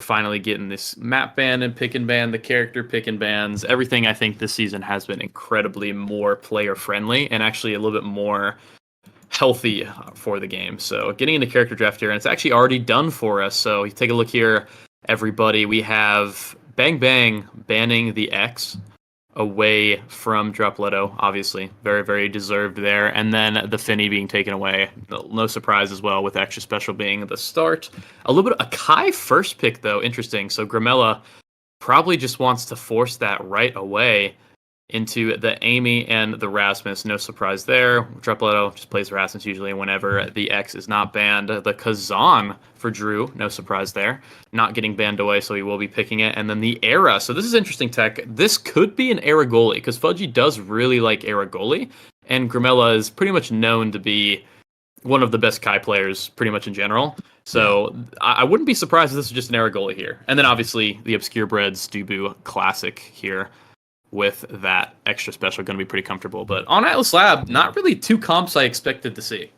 finally getting this map ban and pick and ban, the character pick and bans. Everything I think this season has been incredibly more player friendly and actually a little bit more healthy for the game. So getting into character draft here, and it's actually already done for us. So you take a look here, everybody. We have Bang Bang banning the X away from Dropletto, obviously. Very, very deserved there. And then the Finny being taken away. No surprise as well, with extra special being the start. A little bit of a Kai first pick, though. Interesting. So Grimella probably just wants to force that right away into the Amy and the Rasmus. No surprise there. Dropletto just plays Rasmus usually whenever the X is not banned. The Kazan for Drew. No surprise there. Not getting banned away, so he will be picking it. And then the Era. So this is interesting tech. This could be an Era goalie, because Fudgy does really like Era goalie. And Grimella is pretty much known to be one of the best Kai players pretty much in general. So I wouldn't be surprised if this was just an Era goalie here. And then obviously the Obscure Breads Dubu Classic here, with that extra special, going to be pretty comfortable. But on Atlas Lab, not really two comps I expected to see.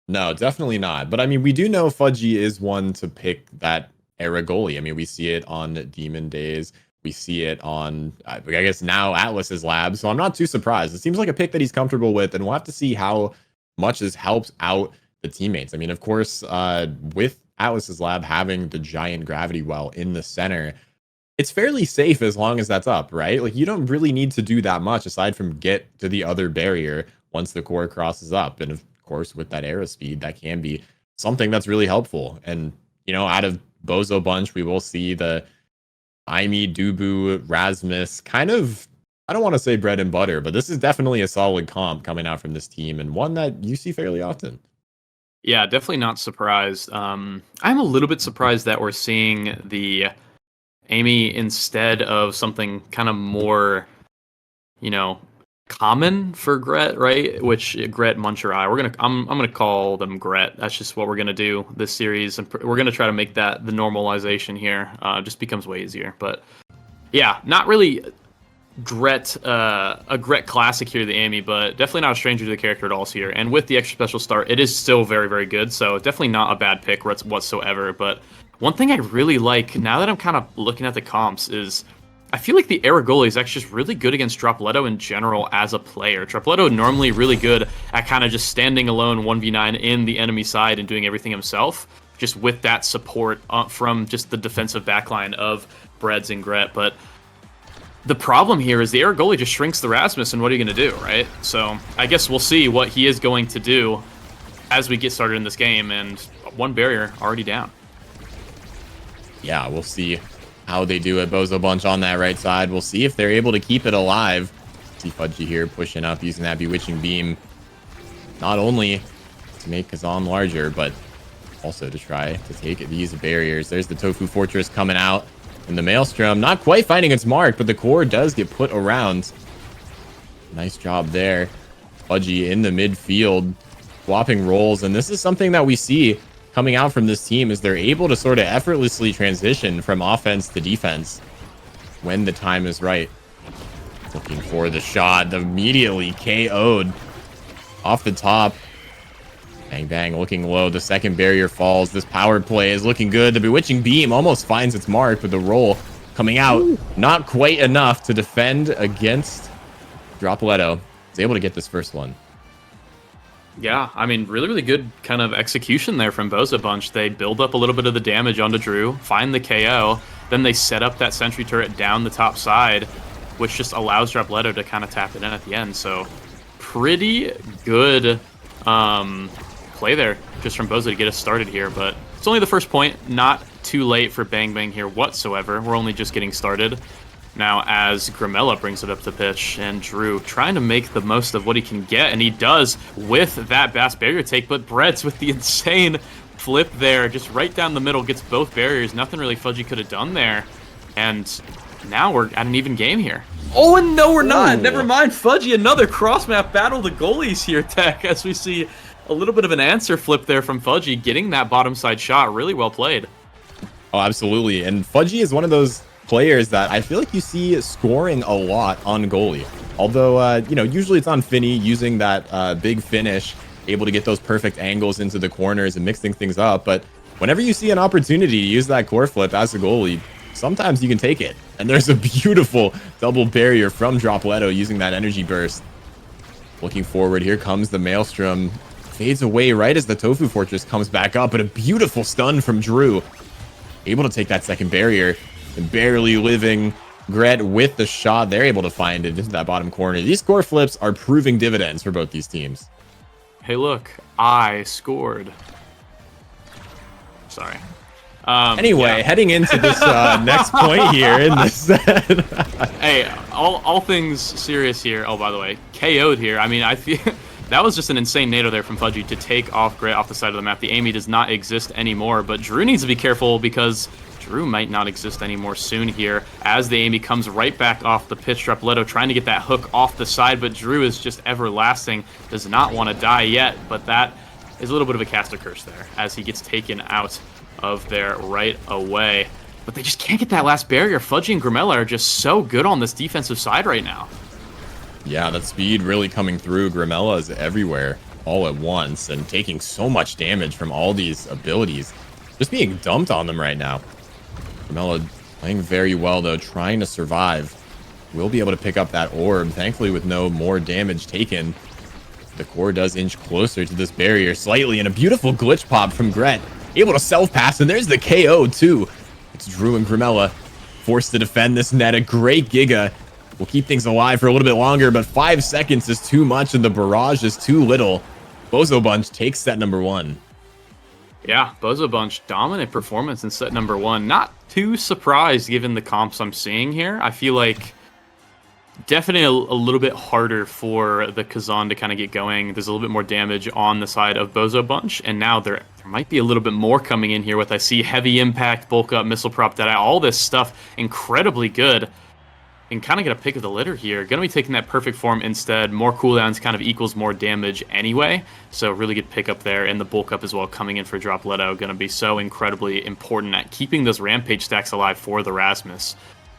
No, definitely not. But I mean, we do know Fudgy is one to pick that Era goalie. I mean, we see it on Demon Days. We see it on, I guess, now Atlas's Lab. So I'm not too surprised. It seems like a pick that he's comfortable with, and we'll have to see how much this helps out the teammates. I mean, of course, with Atlas's Lab having the giant gravity well in the center, it's fairly safe as long as that's up, right? Like, you don't really need to do that much aside from get to the other barrier once the core crosses up. And of course, with that arrow speed, that can be something that's really helpful. And, you know, out of Bozo Bunch, we will see the Aimi, Dubu, Rasmus, kind of, I don't want to say bread and butter, but this is definitely a solid comp coming out from this team, and one that you see fairly often. Yeah, definitely not surprised. I'm a little bit surprised that we're seeing the Amy instead of something kind of more, you know, common for Gret, right? Which Gret, Muncher, I'm gonna call them Gret. That's just what we're gonna do this series, and we're gonna try to make that the normalization here. Just becomes way easier. But yeah, not really Gret, a Gret classic here, the Amy, but definitely not a stranger to the character at all here. And with the extra special start, it is still very, very good. So definitely not a bad pick whatsoever. But one thing I really like, now that I'm kind of looking at the comps, is I feel like the Era goalie is actually just really good against Dropletto in general as a player. Dropletto normally really good at kind of just standing alone 1v9 in the enemy side and doing everything himself, just with that support from just the defensive backline of Breads and Gret. But the problem here is the Era goalie just shrinks the Rasmus, and what are you going to do, right? So I guess we'll see what he is going to do as we get started in this game, and one barrier already down. Yeah, we'll see how they do it. Bozo Bunch on that right side. We'll see if they're able to keep it alive. See Fudgy here pushing up, using that Bewitching Beam. Not only to make Kazan larger, but also to try to take these barriers. There's the Tofu Fortress coming out. And the Maelstrom not quite finding its mark, but the core does get put around. Nice job there. Fudgy in the midfield, swapping roles. And this is something that we see coming out from this team, is they're able to sort of effortlessly transition from offense to defense when the time is right. Looking for the shot, immediately KO'd off the top. Bang Bang looking low, the second barrier falls. This power play is looking good. The Bewitching Beam almost finds its mark, but the roll coming out, not quite enough to defend against Dropletto. Is able to get this first one. Yeah, I mean, really, really good kind of execution there from Bozo Bunch. They build up a little bit of the damage onto Drew, find the KO, then they set up that sentry turret down the top side, which just allows Dropletto to kind of tap it in at the end. So pretty good play there just from Bozo to get us started here. But it's only the first point, not too late for Bang Bang here whatsoever. We're only just getting started. Now, as Grimella brings it up the pitch, and Drew trying to make the most of what he can get, and he does with that Bass barrier take, but Breads with the insane flip there, just right down the middle, gets both barriers. Nothing really Fudgy could have done there, and now we're at an even game here. Oh, and no, we're not. Never mind, Fudgy, another cross-map battle the goalies here, Tech, as we see a little bit of an answer flip there from Fudgy, getting that bottom side shot. Really well played. Oh, absolutely, and Fudgy is one of those players that I feel like you see scoring a lot on goalie. Although, you know, usually it's on Finny using that big finish, able to get those perfect angles into the corners and mixing things up. But whenever you see an opportunity to use that core flip as a goalie, sometimes you can take it. And there's a beautiful double barrier from Dropletto using that energy burst. Looking forward, here comes the Maelstrom. Fades away right as the Tofu Fortress comes back up, but a beautiful stun from Drew. Able to take that second barrier, and barely living Gret with the shot. They're able to find it into that bottom corner. These core flips are proving dividends for both these teams. Hey, look, I scored. Sorry. Anyway, heading into this next point here in this set. Hey, all things serious here. Oh, by the way, KO'd here. I mean, I feel that was just an insane NATO there from Fudgy to take off Gret off the side of the map. The Amy does not exist anymore, but Drew needs to be careful because Drew might not exist anymore soon here as the Amy comes right back off the pitch. Dropletto trying to get that hook off the side, but Drew is just everlasting. Does not want to die yet, but that is a little bit of a caster curse there as he gets taken out of there right away. But they just can't get that last barrier. Fudgy and Grimella are just so good on this defensive side right now. Yeah, that speed really coming through. Grimella is everywhere all at once and taking so much damage from all these abilities. Just being dumped on them right now. Grimella playing very well, though, trying to survive. Will be able to pick up that orb, thankfully with no more damage taken. The core does inch closer to this barrier slightly, and a beautiful glitch pop from Gret. Able to self-pass, and there's the KO, too. It's Drew and Grimella forced to defend this net. A great Giga will keep things alive for a little bit longer, but 5 seconds is too much, and the barrage is too little. Bozo Bunch takes set number 1. Yeah, Bozo Bunch, dominant performance in set number 1. Not too surprised given the comps I'm seeing here. I feel like definitely a little bit harder for the Kazan to kind of get going. There's a little bit more damage on the side of Bozo Bunch, and now there might be a little bit more coming in here with, I see, heavy impact, bulk up, missile prop, that all this stuff incredibly good. And kind of get a pick of the litter here. Going to be taking that perfect form instead. More cooldowns kind of equals more damage anyway. So really good pickup there. And the bulk up as well coming in for Dropletto. Going to be so incredibly important at keeping those rampage stacks alive for the Rasmus.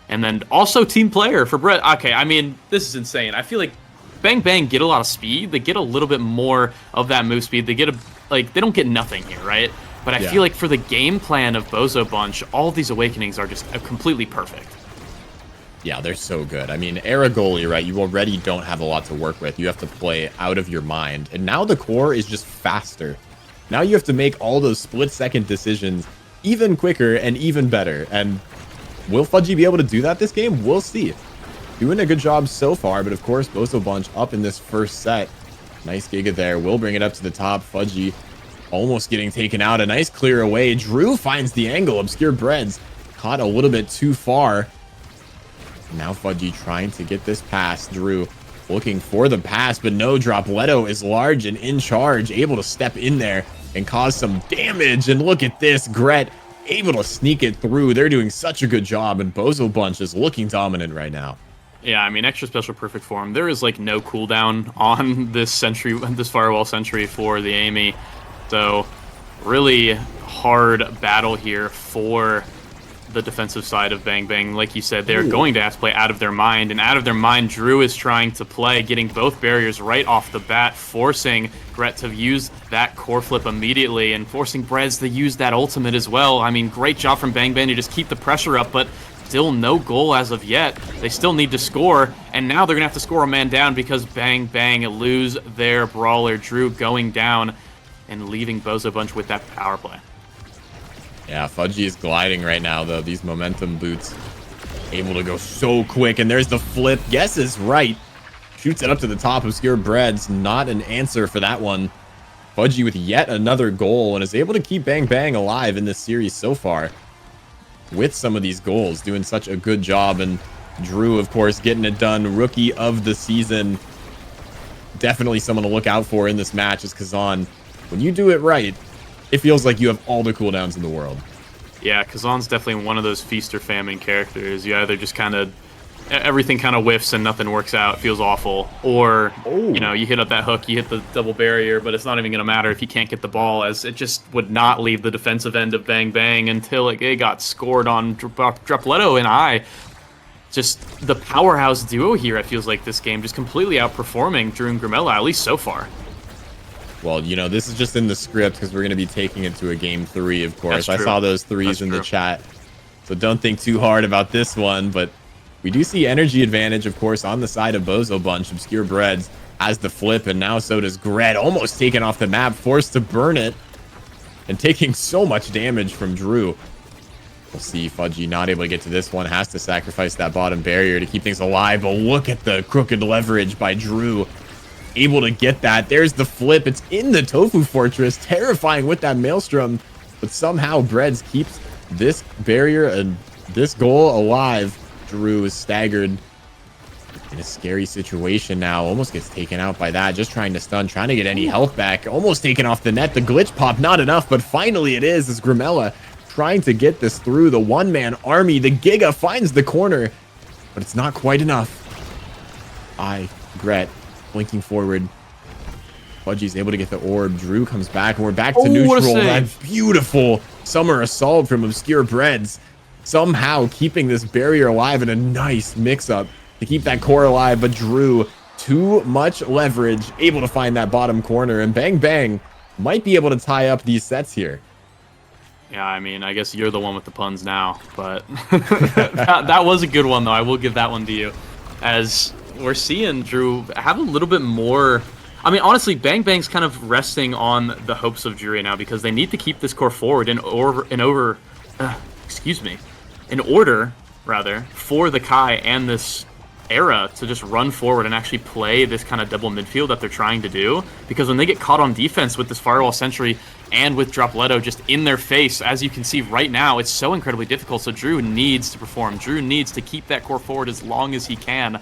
And then also team player for Brett. Okay, I mean, this is insane. I feel like Bang Bang get a lot of speed. They get a little bit more of that move speed. They get they don't get nothing here, right? But I feel like for the game plan of Bozo Bunch, all these awakenings are just completely perfect. Yeah, they're so good. I mean, era goalie, right? You already don't have a lot to work with. You have to play out of your mind. And now the core is just faster. Now you have to make all those split-second decisions even quicker and even better. And will Fudgy be able to do that this game? We'll see. Doing a good job so far, but of course, Bozo Bunch up in this first set. Nice Giga there. Will bring it up to the top. Fudgy almost getting taken out. A nice clear away. Drew finds the angle. Obscure Breads caught a little bit too far. Now Fudgy trying to get this pass. Drew looking for the pass, but no. Dropletto is large and in charge, able to step in there and cause some damage. And look at this, Gret able to sneak it through. They're doing such a good job, and Bozo Bunch is looking dominant right now. Yeah, I mean, extra special perfect form. There is like no cooldown on this sentry, this firewall sentry for the Amy. So really hard battle here for the defensive side of Bang Bang. Like you said, they're going to have to play out of their mind, and out of their mind, Drew is trying to play, getting both barriers right off the bat, forcing Gret to use that core flip immediately, and forcing Brez to use that ultimate as well. I mean, great job from Bang Bang to just keep the pressure up, but still no goal as of yet. They still need to score, and now they're gonna have to score a man down because Bang Bang lose their brawler. Drew going down and leaving Bozo Bunch with that power play. Yeah, Fudgy is gliding right now, though. These momentum boots able to go so quick. And there's the flip. Guess is right. Shoots it up to the top. Obscure Breads. Not an answer for that one. Fudgy with yet another goal and is able to keep Bang Bang alive in this series so far. With some of these goals. Doing such a good job. And Drew, of course, getting it done. Rookie of the season. Definitely someone to look out for in this match is Kazan. When you do it right, it feels like you have all the cooldowns in the world. Yeah, Kazan's definitely one of those feast or famine characters. You either just kind of, everything kind of whiffs and nothing works out, it feels awful, or, you know, you hit up that hook, you hit the double barrier, but it's not even going to matter if you can't get the ball, as it just would not leave the defensive end of Bang Bang until it got scored on Dropletto and I. Just the powerhouse duo here, it feels like this game, just completely outperforming Drew and Grimella, at least so far. Well, you know, this is just in the script because we're going to be taking it to a game 3, of course. I true. saw those threes in the chat. So don't think too hard about this one. But we do see energy advantage, of course, on the side of Bozo Bunch. Obscure Breads has the flip, and now so does Gret. Almost taken off the map, forced to burn it, and taking so much damage from Drew. We'll see Fudgy not able to get to this one. Has to sacrifice that bottom barrier to keep things alive. But look at the crooked leverage by Drew. Able to get that. There's the flip. It's in the Tofu Fortress. Terrifying with that Maelstrom. But somehow Breads keeps this barrier and this goal alive. Drew is staggered in a scary situation now. Almost gets taken out by that. Just trying to stun. Trying to get any health back. Almost taken off the net. The glitch pop. Not enough. But finally it is. As Grimella trying to get this through. The one-man army. The Giga finds the corner. But it's not quite enough. Gret blinking forward. Fudgy's able to get the orb. Drew comes back, and we're back to neutral. That beautiful summer assault from Obscure Breads. Somehow keeping this barrier alive in a nice mix-up to keep that core alive. But Drew, too much leverage, able to find that bottom corner. And Bang Bang might be able to tie up these sets here. Yeah, I mean, I guess you're the one with the puns now. But that was a good one, though. I will give that one to you. As we're seeing Drew have a little bit more. I mean, honestly, Bang Bang's kind of resting on the hopes of Drew right now because they need to keep this core forward in order for the Kai and this era to just run forward and actually play this kind of double midfield that they're trying to do. Because when they get caught on defense with this Firewall Sentry and with Dropletto just in their face, as you can see right now, it's so incredibly difficult. So Drew needs to perform. Drew needs to keep that core forward as long as he can.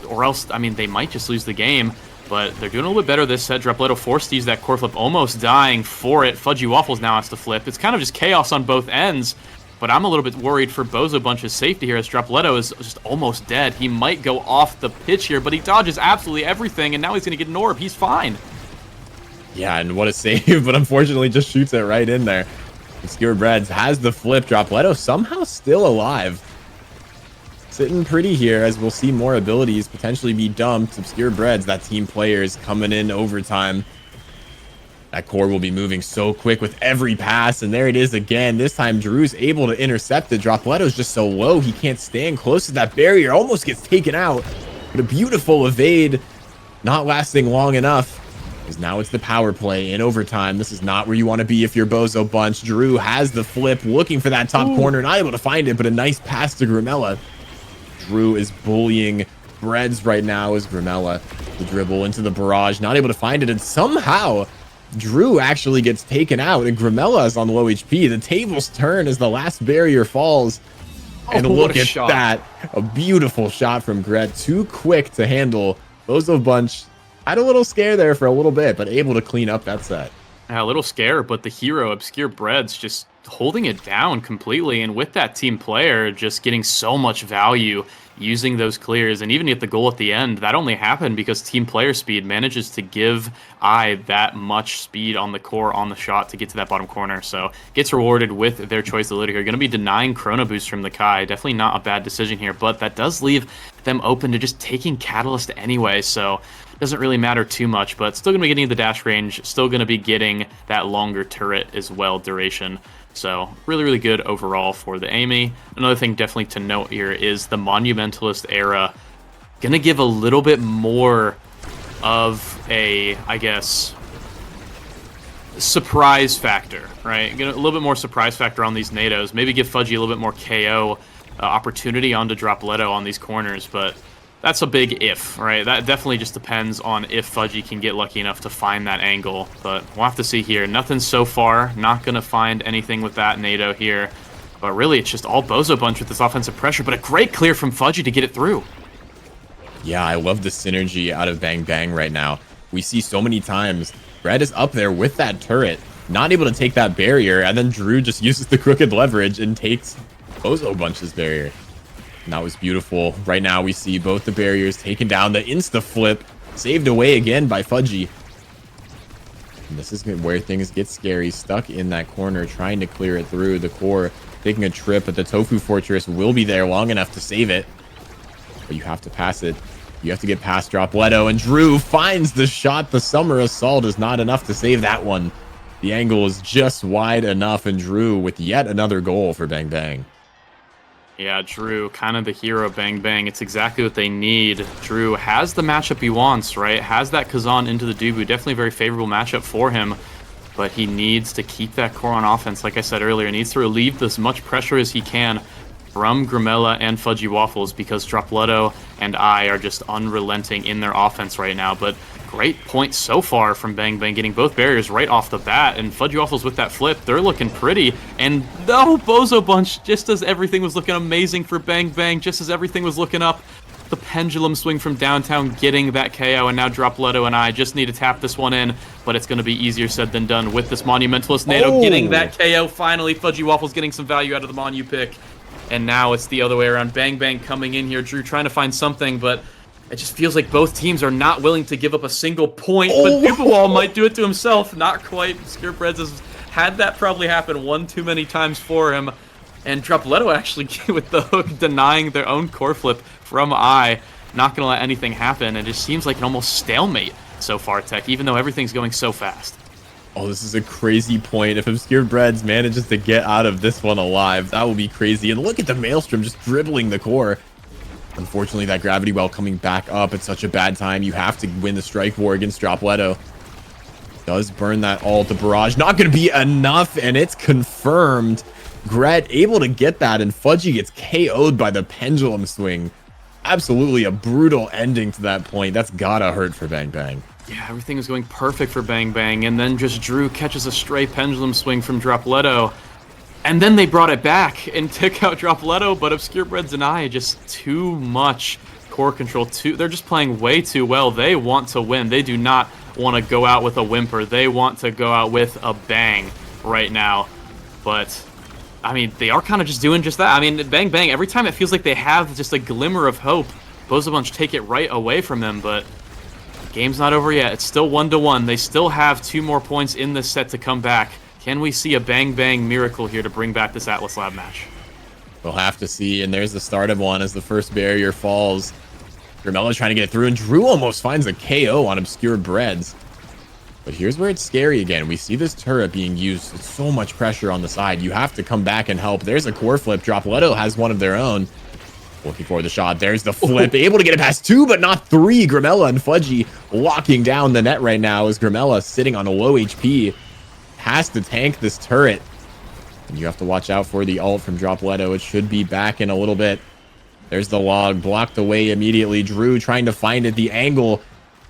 Or else, I mean, they might just lose the game. But they're doing a little bit better this set. Dropletto forced to use that core flip, almost dying for it. Fudgy Waffles now has to flip. It's kind of just chaos on both ends. But I'm a little bit worried for Bozo Bunch's safety here, as Dropletto is just almost dead. He might go off the pitch here, but he dodges absolutely everything, and now he's going to get an orb. He's fine. Yeah, and what a save, but unfortunately just shoots it right in there. Obscure Breads has the flip. Dropletto somehow still alive. Sitting pretty here, as we'll see more abilities potentially be dumped. Obscure Breads, that team players coming in overtime. That core will be moving so quick with every pass, and there it is again. This time Drew's able to intercept it. Dropletto's just so low he can't stand close to that barrier. Almost gets taken out, but a beautiful evade, not lasting long enough. Because now it's the power play in overtime. This is not where you want to be if you're Bozo Bunch. Drew has the flip, looking for that top corner, not able to find it, but a nice pass to Grimella. Drew is bullying Breads right now as Grimella the dribble into the barrage, not able to find it, and somehow Drew actually gets taken out, and Grimella is on low HP. The tables turn as the last barrier falls, and look at that. A beautiful shot from Gret, too quick to handle. Bozo Bunch had a little scare there for a little bit, but able to clean up that set. Yeah, a little scare, but the hero, Obscure Breads, just holding it down completely. And with that team player just getting so much value using those clears, and even at the goal at the end, that only happened because team player speed manages to give that much speed on the core, on the shot to get to that bottom corner. So gets rewarded with their choice of liter here. Going to be denying Chrono Boost from the Kai. Definitely not a bad decision here, but that does leave them open to just taking Catalyst anyway. So doesn't really matter too much, but still going to be getting the dash range, still going to be getting that longer turret as well, duration. So really, really good overall for the Amy. Another thing definitely to note here is the Monumentalist era going to give a little bit more of a, I guess, surprise factor, right? Get a little bit more surprise factor on these NATOs. Maybe give Fudgy a little bit more KO opportunity onto Dropletto on these corners, but that's a big if, right? That definitely just depends on if Fudgy can get lucky enough to find that angle, but we'll have to see here. Nothing so far. Not going to find anything with that NATO here, but really it's just all Bozo Bunch with this offensive pressure, but a great clear from Fudgy to get it through. Yeah, I love the synergy out of Bang Bang right now. We see so many times Brad is up there with that turret, not able to take that barrier, and then Drew just uses the crooked leverage and takes Bozo Bunch's barrier. And that was beautiful. Right now we see both the barriers taken down. The insta flip saved away again by Fudgy. And this is where things get scary. Stuck in that corner, trying to clear it through. The core taking a trip, but the Tofu Fortress will be there long enough to save it. But you have to pass it You have to get past Dropletto, and Drew finds the shot. The Summer Assault is not enough to save that one. The angle is just wide enough, and Drew with yet another goal for Bang Bang. Yeah, Drew, kind of the hero, Bang Bang. It's exactly what they need. Drew has the matchup he wants, right? Has that Kazan into the Dubu. Definitely a very favorable matchup for him. But he needs to keep that core on offense, like I said earlier. He needs to relieve as much pressure as he can from Grimella and Fudgy Waffles, because Dropletto and I are just unrelenting in their offense right now. But great point so far from Bang Bang, getting both barriers right off the bat. And Fudgy Waffles with that flip, they're looking pretty. And no, Bozo Bunch, just as everything was looking amazing for Bang Bang, just as everything was looking up, the pendulum swing from downtown getting that KO, and now Dropletto and I just need to tap this one in, but it's going to be easier said than done with this Monumentalist NATO getting that KO finally. Fudgy Waffles getting some value out of the Monu pick, and now it's the other way around. Bang Bang coming in here, Drew trying to find something, but it just feels like both teams are not willing to give up a single point, but Dupawall might do it to himself. Not quite. Obscure Breads has had that probably happen one too many times for him. And Dropletto actually, with the hook, denying their own core flip from I. Not going to let anything happen. It just seems like an almost stalemate so far, Tech, even though everything's going so fast. Oh, this is a crazy point. If Obscure Breads manages to get out of this one alive, that will be crazy. And look at the Maelstrom just dribbling the core. Unfortunately, that Gravity Well coming back up at such a bad time. You have to win the strike war against Dropletto. Does burn that ult. The barrage not going to be enough, and it's confirmed. Gret able to get that, and Fudgy gets KO'd by the pendulum swing. Absolutely a brutal ending to that point. That's gotta hurt for Bang Bang. Yeah, everything was going perfect for Bang Bang, and then just Drew catches a stray pendulum swing from Dropletto. And then they brought it back and took out Dropletto, but Obscure Breads and I just too much core control. They're just playing way too well. They want to win. They do not want to go out with a whimper. They want to go out with a bang right now. But I mean, they are kind of just doing just that. I mean, Bang Bang, every time it feels like they have just a glimmer of hope, Bozo Bunch take it right away from them, but the game's not over yet. It's still 1-1. They still have 2 more points in this set to come back. Can we see a Bang Bang miracle here to bring back this Atlas Lab match? We'll have to see, and there's the start of one as the first barrier falls. Grimella's trying to get it through, and Drew almost finds a KO on Obscure Breads. But here's where it's scary again. We see this turret being used. It's so much pressure on the side. You have to come back and help. There's a core flip. Dropletto has one of their own. Looking for the shot. There's the flip. Able to get it past 2, but not 3. Grimella and Fudgy locking down the net right now as Grimella sitting on a low HP. Has to tank this turret. And you have to watch out for the ult from Dropletto. It should be back in a little bit. There's the log. Blocked away immediately. Drew trying to find it. The angle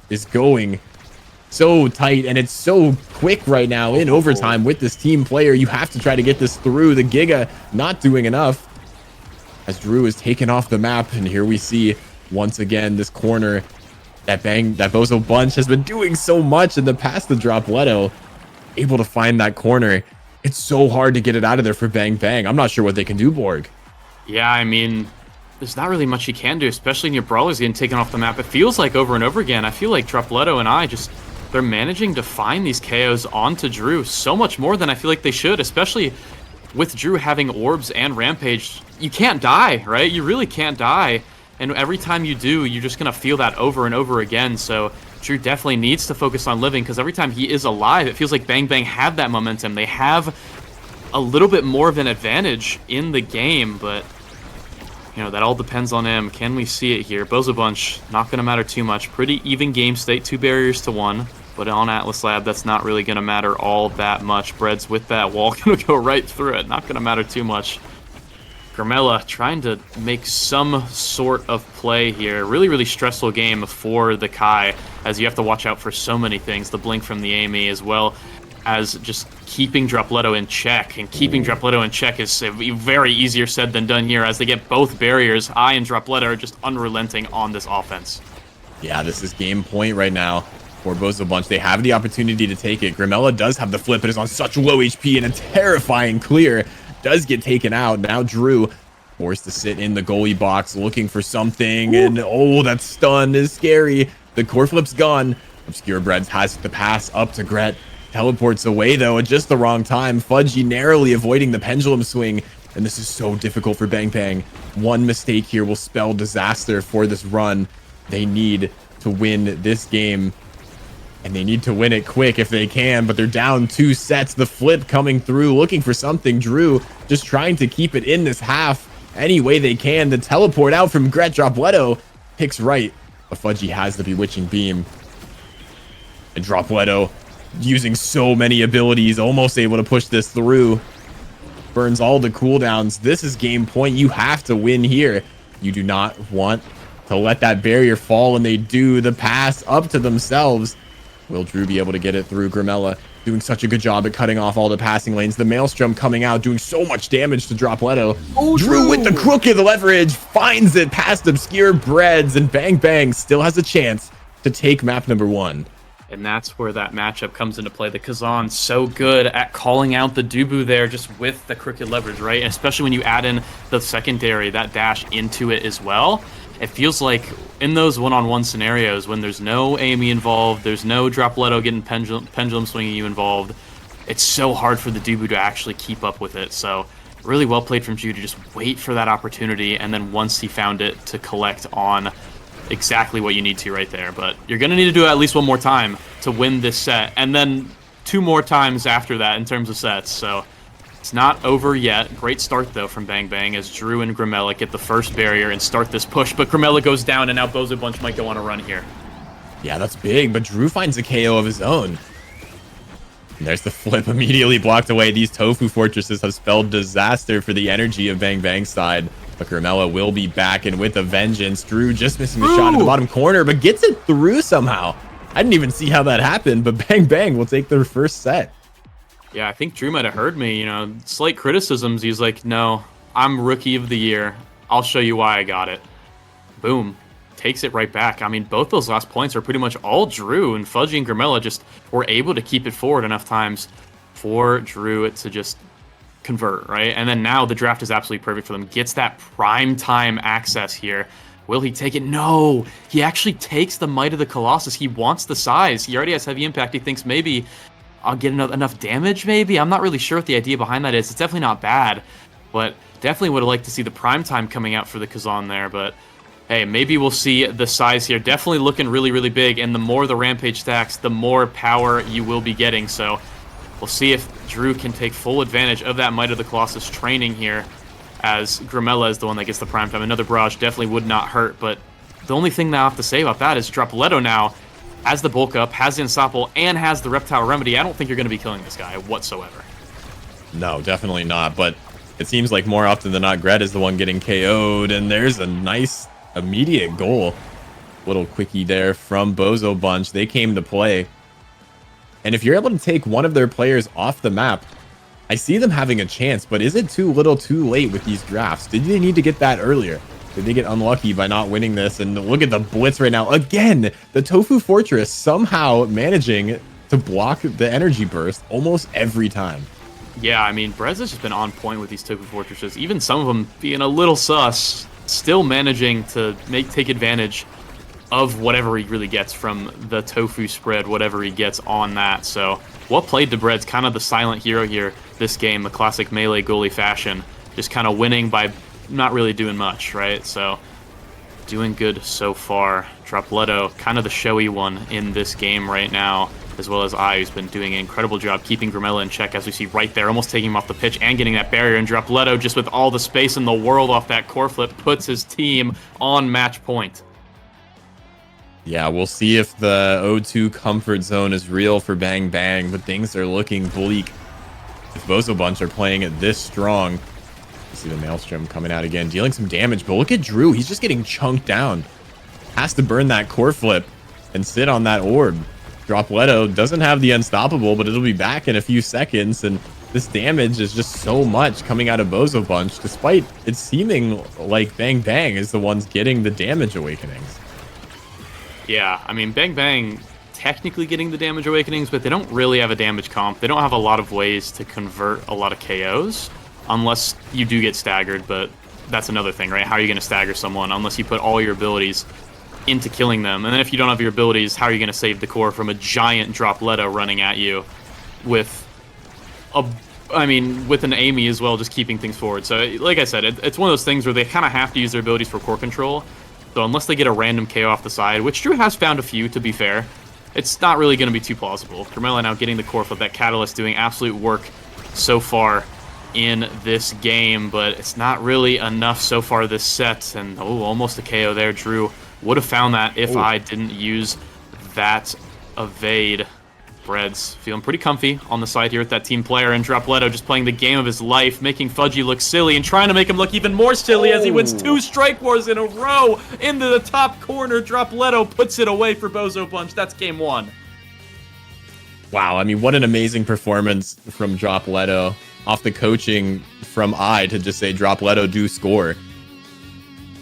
is going so tight, and it's so quick right now in overtime with this team player. You have to try to get this through. The Giga not doing enough as Drew is taken off the map. And here we see once again this corner that Bozo Bunch has been doing so much in the past. The Dropletto able to find that corner. It's so hard to get it out of there for Bang Bang. I'm not sure what they can do, Borg. Yeah, I mean, there's not really much you can do, especially in your brawlers getting taken off the map. It feels like over and over again. I feel like Dropletto and I just, they're managing to find these KOs onto Drew so much more than I feel like they should, especially with Drew having orbs and rampage. You can't die, right? You really can't die. And every time you do, you're just going to feel that over and over again. So Drew definitely needs to focus on living, because every time he is alive, it feels like Bang Bang have that momentum. They have a little bit more of an advantage in the game, but you know, that all depends on him. Can we see it here? Bozo Bunch, not going to matter too much. Pretty even game state, 2 barriers to 1. But on Atlas Lab, that's not really going to matter all that much. Breads with that wall going to go right through it. Not going to matter too much. Grimella trying to make some sort of play here. Really, really stressful game for the Kai, as you have to watch out for so many things. The blink from the Amy, as well as just keeping Dropletto in check. And keeping Dropletto in check is very easier said than done here, as they get both barriers. I and Dropletto are just unrelenting on this offense. Yeah, this is game point right now for Bozo Bunch. They have the opportunity to take it. Grimella does have the flip, but is on such low HP, and a terrifying clear does get taken out. Now Drew forced to sit in the goalie box looking for something. Ooh. And oh, that stun is scary. The core flip's gone. Obscure Breads has the pass up to Gret. Teleports away though at just the wrong time. Fudgy narrowly avoiding the pendulum swing. And this is so difficult for Bang Bang. One mistake here will spell disaster for this run. They need to win this game, and they need to win it quick if they can, but they're down 2 sets. The flip coming through, looking for something. Drew just trying to keep it in this half any way they can. The teleport out from Gret. Dropletto picks right, but Fudgy has the Bewitching Beam. And Dropletto, using so many abilities, almost able to push this through. Burns all the cooldowns. This is game point. You have to win here. You do not want to let that barrier fall, and they do. The pass up to themselves. Will Drew be able to get it through? Grimella doing such a good job at cutting off all the passing lanes. The Maelstrom coming out, doing so much damage to Dropletto. Oh, Drew with the crooked leverage, finds it past Obscure Breads, and Bang Bang still has a chance to take map number 1. And that's where that matchup comes into play. The Kazan so good at calling out the Dubu there just with the crooked leverage, right? And especially when you add in the secondary, that dash into it as well. It feels like in those one-on-one scenarios when there's no Amy involved, there's no Dropletto getting pendulum swinging you involved, it's so hard for the Dubu to actually keep up with it. So really well played from Drew to just wait for that opportunity, and then once he found it, to collect on exactly what you need to right there. But you're going to need to do it at least one more time to win this set, and then 2 more times after that in terms of sets. So it's not over yet. Great start, though, from Bang Bang as Drew and Grimella get the first barrier and start this push. But Grimella goes down, and now Bozo Bunch might go on a run here. Yeah, that's big, but Drew finds a KO of his own. And there's the flip, immediately blocked away. These Tofu Fortresses have spelled disaster for the energy of Bang Bang's side. But Grimella will be back, and with a vengeance. Drew just missing the shot in the bottom corner, but gets it through somehow. I didn't even see how that happened, but Bang Bang will take their first set. Yeah, I think Drew might have heard me. You know, slight criticisms. He's like, no, I'm Rookie of the Year. I'll show you why I got it. Boom. Takes it right back. I mean, both those last points are pretty much all Drew, and Fudgy and Grimella just were able to keep it forward enough times for Drew to just convert, right? And then now the draft is absolutely perfect for them. Gets that prime time access here. Will he take it? No! He actually takes the Might of the Colossus. He wants the size. He already has heavy impact. He thinks maybe I'll get enough damage, maybe? I'm not really sure what the idea behind that is. It's definitely not bad, but definitely would have liked to see the prime time coming out for the Kazan there, but hey, maybe we'll see the size here. Definitely looking really, really big, and the more the Rampage stacks, the more power you will be getting, so we'll see if Drew can take full advantage of that Might of the Colossus training here, as Grimella is the one that gets the prime time. Another barrage definitely would not hurt, but the only thing that I have to say about that is Dropletto now has the bulk up, has the Unstoppable, and has the Reptile Remedy. I don't think you're going to be killing this guy whatsoever. No, definitely not, but it seems like more often than not, Gret is the one getting KO'd, and there's a nice immediate goal. Little quickie there from Bozo Bunch. They came to play. And if you're able to take one of their players off the map, I see them having a chance, but is it too little too late with these drafts? Did they need to get that earlier? Did they get unlucky by not winning this? And look at the blitz right now. Again, the Tofu Fortress somehow managing to block the energy burst almost every time. Yeah, I mean, Brez has just been on point with these Tofu Fortresses. Even some of them being a little sus, still managing to take advantage of whatever he really gets from the Tofu spread, whatever he gets on that. So, well played to Bread's kind of the silent hero here this game, the classic melee goalie fashion. Just kind of winning by not really doing much, right? So, doing good so far. Dropletto, kind of the showy one in this game right now, as well as I, who's been doing an incredible job keeping Grimella in check, as we see right there, almost taking him off the pitch and getting that barrier. And Dropletto, just with all the space in the world off that core flip, puts his team on match point. Yeah, we'll see if the O2 comfort zone is real for Bang Bang, but things are looking bleak. If Bozo Bunch are playing it this strong, you see the Maelstrom coming out again, dealing some damage, but look at Drew. He's just getting chunked down. Has to burn that core flip and sit on that orb. Dropletto doesn't have the Unstoppable, but it'll be back in a few seconds, and this damage is just so much coming out of Bozo Bunch, despite it seeming like Bang Bang is the ones getting the damage awakenings. Yeah, I mean, Bang Bang technically getting the damage awakenings, but they don't really have a damage comp. They don't have a lot of ways to convert a lot of KOs, unless you do get staggered, but that's another thing, right? How are you going to stagger someone unless you put all your abilities into killing them? And then if you don't have your abilities, how are you going to save the core from a giant Dropletto running at you with with an Amy as well, just keeping things forward. So like I said, it's one of those things where they kind of have to use their abilities for core control, So unless they get a random KO off the side, which Drew has found a few, to be fair, it's not really going to be too plausible. Carmella now getting the core flip, that Catalyst doing absolute work so far in this game, but it's not really enough so far this set. And almost a KO there. Drew would have found that if I didn't use that evade. Breads feeling pretty comfy on the side here with that team player, and Dropletto just playing the game of his life, making Fudgy look silly and trying to make him look even more silly as he wins 2 Strike Wars in a row into the top corner. Dropletto puts it away for Bozo Bunch. That's game 1. Wow, I mean, what an amazing performance from Dropletto off the coaching from to just say Dropletto do score.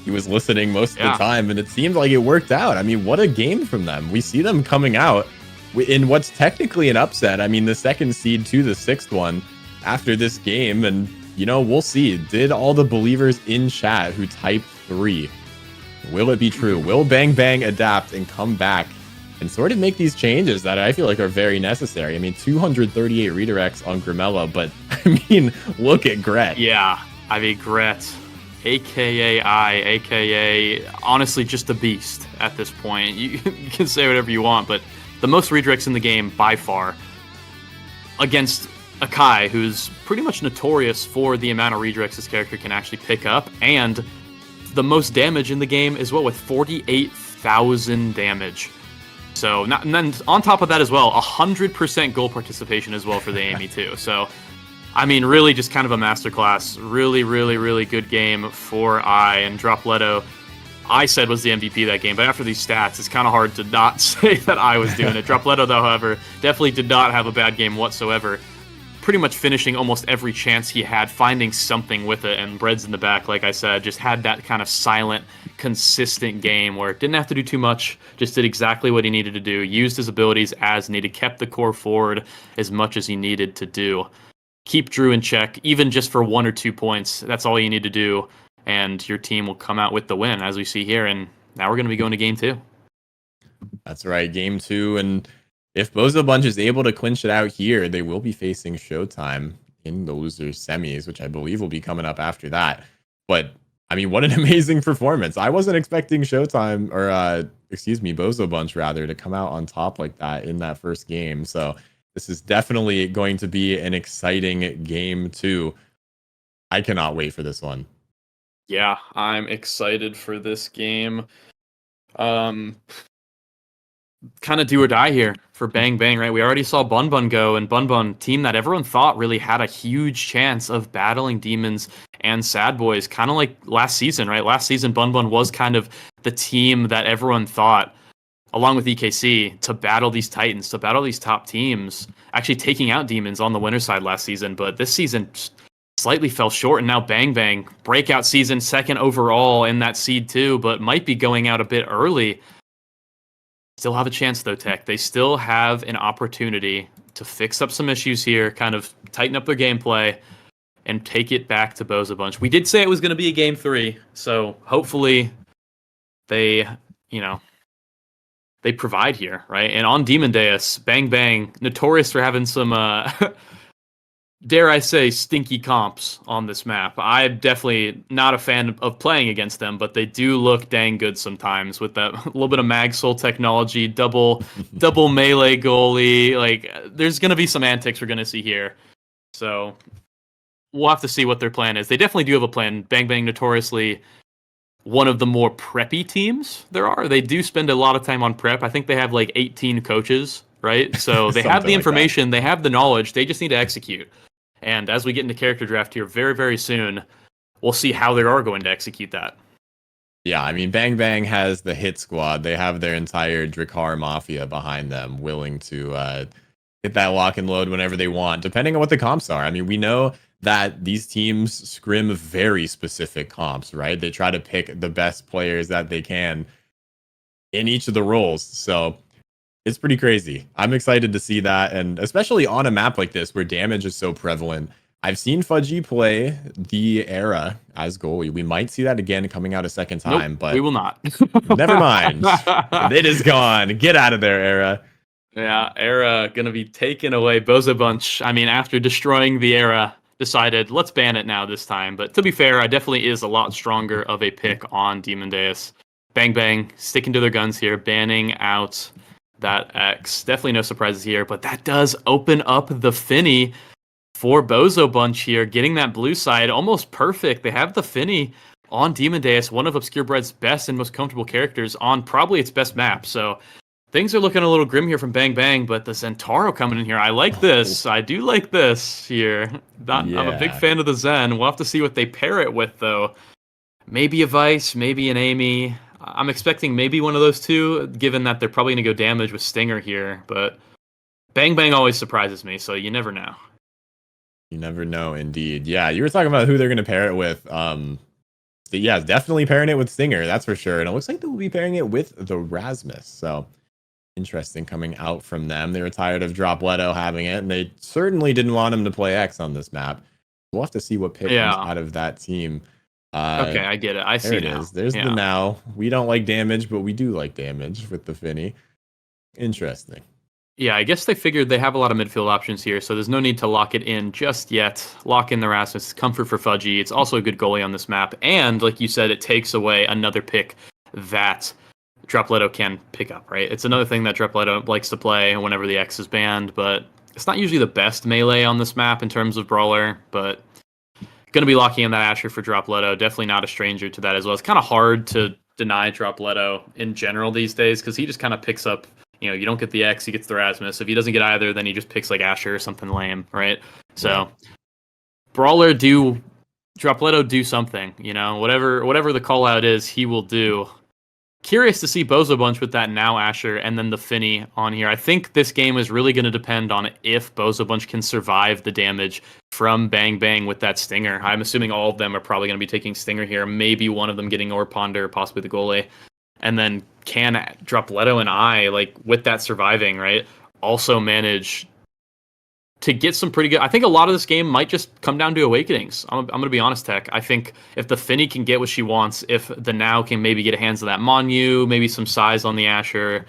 He was listening most of the time, and it seemed like it worked out. I mean, what a game from them. We see them coming out in what's technically an upset. I mean, the 2nd seed to the 6th one after this game. And, you know, we'll see. Did all the believers in chat who typed 3, will it be true? Will Bang Bang adapt and come back and sort of make these changes that I feel like are very necessary? I mean, 238 redirects on Grimella, but I mean, look at Gret. Yeah, I mean, Gret, aka honestly just a beast at this point. You can say whatever you want, but the most redirects in the game by far against Akai, who's pretty much notorious for the amount of redirects this character can actually pick up, and the most damage in the game as well, with 48,000 damage. So, and then on top of that as well, 100% goal participation as well for the Amy too. So, I mean, really just kind of a masterclass. Really, really, really good game for and Dropletto. I said was the MVP that game, but after these stats, it's kind of hard to not say that I was doing it. Dropletto, though, however, definitely did not have a bad game whatsoever. Pretty much finishing almost every chance he had, finding something with it, and Breads in the back, like I said, just had that kind of silent, consistent game where it didn't have to do too much, just did exactly what he needed to do, used his abilities as needed, kept the core forward as much as he needed to do. Keep Drew in check, even just for 1 or 2 points. That's all you need to do, and your team will come out with the win, as we see here. And now we're going to be going to game 2. That's right, game 2. And if Bozo Bunch is able to clinch it out here, they will be facing Showtime in the losers semis, which I believe will be coming up after that. But I mean, what an amazing performance. I wasn't expecting Showtime, or Bozo Bunch rather, to come out on top like that in that first game. So this is definitely going to be an exciting game 2. I cannot wait for this one. Yeah, I'm excited for this game. Kind of do or die here for Bang Bang, right? We already saw Bun Bun go, and Bun Bun, team that everyone thought really had a huge chance of battling Demons and Sad Boys, kind of like last season, right? Last season, Bun Bun was kind of the team that everyone thought, along with EKC, to battle these Titans, to battle these top teams, actually taking out Demons on the winner side last season. But this season slightly fell short, and now Bang Bang, breakout season, 2nd overall in that seed too, but might be going out a bit early. Still have a chance though, Tech. They still have an opportunity to fix up some issues here, kind of tighten up their gameplay, and take it back to Bozo Bunch. We did say it was going to be a game 3, so hopefully they provide here, right? And on Demon Deus, Bang Bang, notorious for having some dare I say, stinky comps on this map. I'm definitely not a fan of playing against them, but they do look dang good sometimes with that little bit of Mag Soul technology, double melee goalie. Like, there's going to be some antics we're going to see here. So we'll have to see what their plan is. They definitely do have a plan. Bang Bang, notoriously one of the more preppy teams there are. They do spend a lot of time on prep. I think they have like 18 coaches, right? So they have the information, they have the knowledge, they just need to execute. And as we get into character draft here very, very soon, we'll see how they are going to execute that. Yeah, I mean, Bang Bang has the hit squad. They have their entire Drakkar Mafia behind them, willing to hit that lock and load whenever they want, depending on what the comps are. I mean, we know that these teams scrim very specific comps, right? They try to pick the best players that they can in each of the roles. So it's pretty crazy. I'm excited to see that, and especially on a map like this where damage is so prevalent. I've seen Fudgy play the Era as goalie. We might see that again coming out a second time, but we will not. Never mind. It is gone. Get out of there, Era. Yeah, Era gonna be taken away. Bozo Bunch, I mean, after destroying the Era, decided let's ban it now this time. But to be fair, I definitely is a lot stronger of a pick on Demon Deus. Bang Bang sticking to their guns here, banning out that X. Definitely no surprises here, but that does open up the Finny for Bozo Bunch here, getting that blue side almost perfect. They have the Finny on Demon Deus, one of Obscure Bread's best and most comfortable characters on probably its best map. So things are looking a little grim here from Bang Bang, but the Zentaro coming in here. I like this. I do like this here. I'm a big fan of the Zen. We'll have to see what they pair it with, though. Maybe a Vice, maybe an Amy. I'm expecting maybe one of those two, given that they're probably going to go damage with Stinger here. But Bang Bang always surprises me, so you never know. You never know, indeed. Yeah, you were talking about who they're going to pair it with. Yeah, definitely pairing it with Stinger, that's for sure. And it looks like they'll be pairing it with the Rasmus. So interesting coming out from them. They were tired of Dropletto having it, and they certainly didn't want him to play X on this map. We'll have to see what pick comes out of that team. Okay, I get it. I see it now. There's the now. We don't like damage, but we do like damage with the Finny. Interesting. Yeah, I guess they figured they have a lot of midfield options here, so there's no need to lock it in just yet. Lock in the Rasmus. Comfort for Fudgy. It's also a good goalie on this map. And, like you said, it takes away another pick that Dropletto can pick up, right? It's another thing that Dropletto likes to play whenever the X is banned, but it's not usually the best melee on this map in terms of brawler, but going to be locking in that Asher for Dropletto. Definitely not a stranger to that as well. It's kind of hard to deny Dropletto in general these days because he just kind of picks up. You know, you don't get the X, he gets the Rasmus. If he doesn't get either, then he just picks like Asher or something lame, right? So, Brawler Dropletto do something, you know, whatever the call out is, he will do. Curious to see Bozo Bunch with that now Asher and then the Finny on here. I think this game is really going to depend on if Bozo Bunch can survive the damage from Bang Bang with that Stinger. I'm assuming all of them are probably going to be taking Stinger here. Maybe one of them getting Ore Ponder, possibly the goalie. And then can Dropletto and I, like, with that surviving, right, also manage to get some pretty good... I think a lot of this game might just come down to Awakenings. I'm going to be honest, Tech. I think if the Finny can get what she wants, if the Now can maybe get hands of that Monu, maybe some size on the Asher,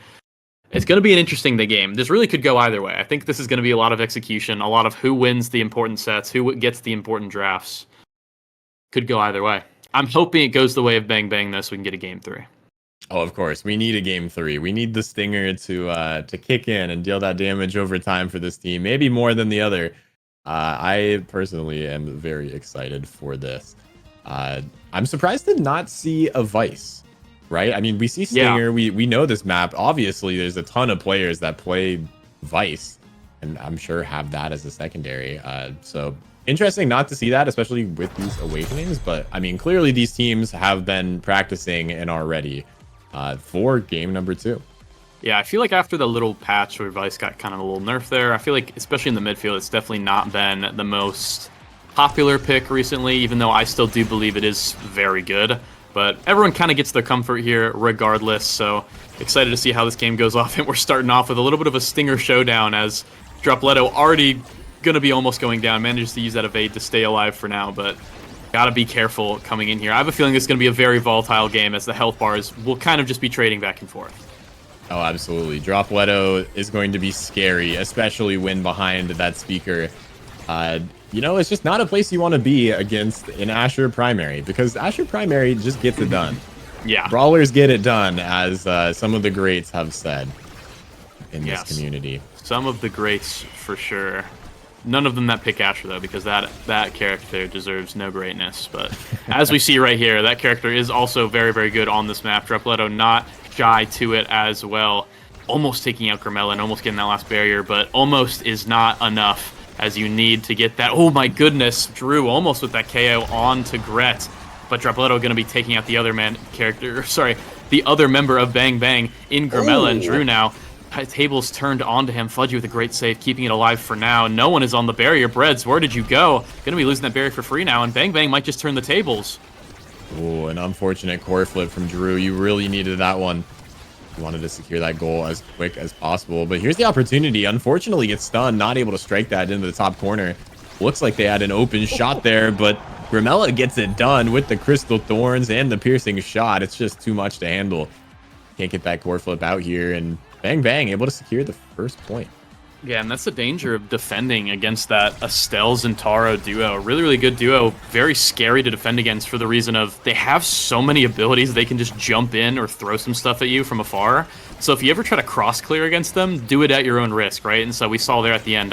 it's going to be an interesting game. This really could go either way. I think this is going to be a lot of execution, a lot of who wins the important sets, who gets the important drafts. Could go either way. I'm hoping it goes the way of Bang Bang, though, so we can get a game 3. Oh, of course. We need a game 3. We need the Stinger to kick in and deal that damage over time for this team. Maybe more than the other. I personally am very excited for this. I'm surprised to not see a Vice, right? I mean, we see Stinger. Yeah. We know this map. Obviously, there's a ton of players that play Vice, and I'm sure have that as a secondary. So interesting not to see that, especially with these Awakenings. But, I mean, clearly these teams have been practicing and are ready for game number 2. Yeah, I feel like after the little patch where Vice got kind of a little nerf there, I feel like, especially in the midfield, it's definitely not been the most popular pick recently, even though I still do believe it is very good. But everyone kind of gets their comfort here regardless, so excited to see how this game goes off. And we're starting off with a little bit of a Stinger showdown as Dropletto already going to be almost going down. Manages to use that evade to stay alive for now, but gotta be careful coming in here. I have a feeling it's going to be a very volatile game as the health bars will kind of just be trading back and forth. Oh, absolutely. Dropletto is going to be scary, especially when behind that speaker. You know, it's just not a place you want to be against an Asher primary, because Asher primary just gets it done. Yeah. Brawlers get it done, as some of the greats have said in this community. Some of the greats, for sure. None of them that pick Asher, though, because that character deserves no greatness. But as we see right here, that character is also very, very good on this map. Dropletto not shy to it as well. Almost taking out Grimella and almost getting that last barrier, but almost is not enough as you need to get that. Oh, my goodness. Drew almost with that KO on to Gret. But Dropletto going to be taking out the other the other member of Bang Bang in Grimella. And Drew now... tables turned onto him. Fudgy with a great save, keeping it alive for now. No one is on the barrier. Breads, where did you go? Gonna be losing that barrier for free now, and Bang Bang might just turn the tables. Oh, an unfortunate core flip from Drew. You really needed that one. You wanted to secure that goal as quick as possible. But here's the opportunity. Unfortunately, gets stunned, not able to strike that into the top corner. Looks like they had an open shot there, but Grimella gets it done with the Crystal Thorns and the piercing shot. It's just too much to handle. Can't get that core flip out here, and Bang Bang able to secure the first point. Yeah, and that's the danger of defending against that Estelle-Zentaro duo. Really, really good duo. Very scary to defend against for the reason of they have so many abilities. They can just jump in or throw some stuff at you from afar. So if you ever try to cross-clear against them, do it at your own risk, right? And so we saw there at the end,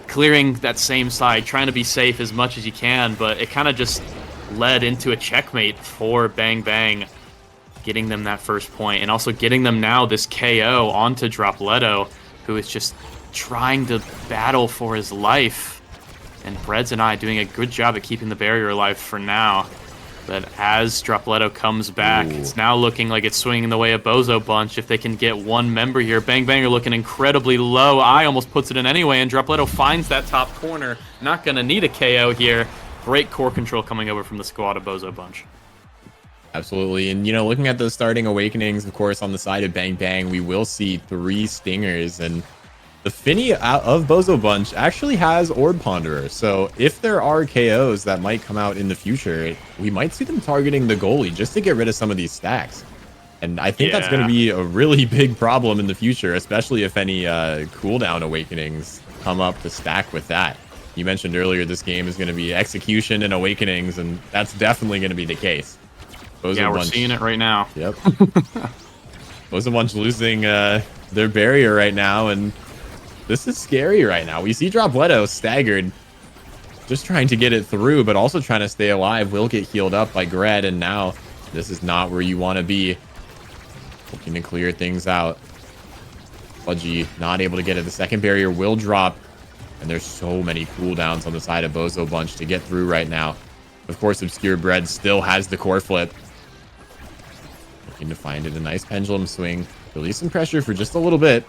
clearing that same side, trying to be safe as much as you can, but it kind of just led into a checkmate for Bang Bang, getting them that first point, and also getting them now this KO onto Dropletto, who is just trying to battle for his life. And Breads and I doing a good job at keeping the barrier alive for now. But as Dropletto comes back, it's now looking like it's swinging the way of Bozo Bunch. If they can get one member here, Bang Bang are looking incredibly low. I almost puts it in anyway, and Dropletto finds that top corner. Not going to need a KO here. Great core control coming over from the squad of Bozo Bunch. Absolutely. And, you know, looking at those starting awakenings, of course, on the side of Bang Bang, we will see 3 stingers. And the Finny of Bozo Bunch actually has Orb Ponderer. So if there are KOs that might come out in the future, we might see them targeting the goalie just to get rid of some of these stacks. And I think that's going to be a really big problem in the future, especially if any cooldown awakenings come up to stack with that. You mentioned earlier this game is going to be execution and awakenings, and that's definitely going to be the case. Bozo we're seeing it right now. Yep. Bozo Bunch losing their barrier right now, and this is scary right now. We see Dropletto staggered, just trying to get it through, but also trying to stay alive. Will get healed up by Gred, and now this is not where you want to be. Looking to clear things out. Fudgy not able to get it. The second barrier will drop, and there's so many cooldowns on the side of Bozo Bunch to get through right now. Of course, Obscure Bread still has the core flip. Looking to find it a nice pendulum swing. Release some pressure for just a little bit.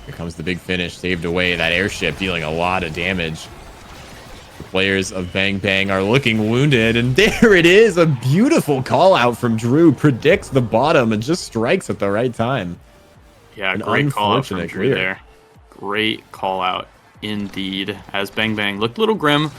Here comes the big finish. Saved away. That airship dealing a lot of damage. The players of Bang Bang are looking wounded. And there it is. A beautiful call out from Drew. Predicts the bottom and just strikes at the right time. Yeah, great call out from Drew there. Great call out indeed. As Bang Bang looked a little grim